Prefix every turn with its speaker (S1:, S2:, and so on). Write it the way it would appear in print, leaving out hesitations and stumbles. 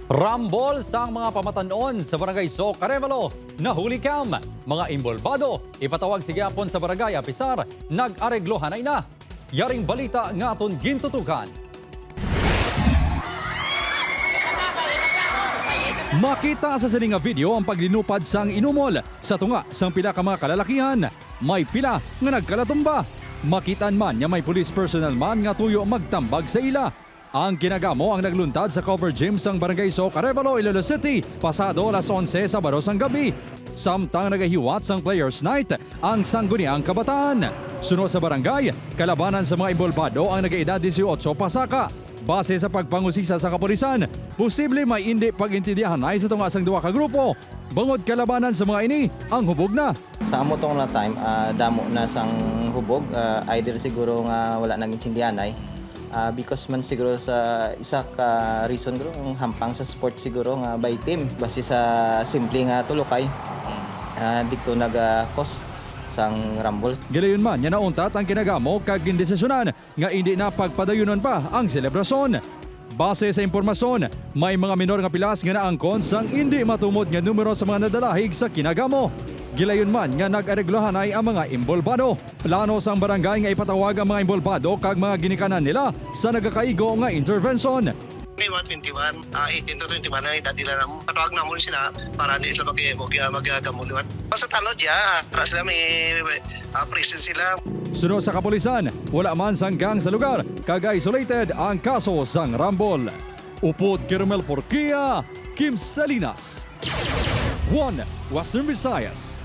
S1: Rambol sang mga pamatanon sa Barangay Soc Arevalo, nahuli kam. Mga imbolbado, ipatawag si Gyapon sa Barangay Apisar, nag-areglohan ay na. Yaring balita nga aton gintutukan. Makita sa sining nga video ang paglinupad sang inumol sa tunga sang pila ka mga kalalakihan. May pila nga nagkalatumba. Makitaan man nga may police personnel man nga tuyo magtambag sa ila. Ang kinagamo ang nagluntad sa cover gym sang Barangay Soc Arevalo, Iloilo City, pasado alas 11 Sabado sang gabi. Samtang nagahiwat sang Players Night ang sangguniang kabataan. Suno sa barangay, kalabanan sa mga imbolbado ang nag-edad 18 pasaka. Base sa pagpangusisa sa kapulisan, posible may hindi pag-intindihan ay sa tunga sang duwa ka grupo. Bangod kalabanan sa mga ini, ang hubog na.
S2: Sa amo tong na time, damo na sang hubog, either siguro nga wala nang intindihan ay. Because man siguro sa isa ka reason siguro ang hampang sa sport siguro nga by team base sa simple nga tulokay dito naga-cause sang rumble.
S1: Gilayon man nga nauntat ang kinagamo kag gindesisyonan nga hindi na pagpadayunon pa ang selebrasyon. Base sa impormasyon, may mga minor nga pilas nga naangkon sang hindi matumod nga numero sa mga nadalahig sa kinagamo. Gilayon man nga nag-areglohan ay ang mga imbolbado. Plano sang barangay nga ipatawag ang mga imbolbado kag mga ginikanan nila sa nagakaigo nga intervention.
S3: May 21, 18 to 21 na edad nila na patawag na muna sila para hindi sila magagamuluan. Sa tanod ya, para sila may presence sila.
S1: Sunod sa kapulisan, wala man sang gang sa lugar, kag isolated ang kaso sang rambol. Upod Kirmel Porquia, Kim Salinas. 1 Western Visayas.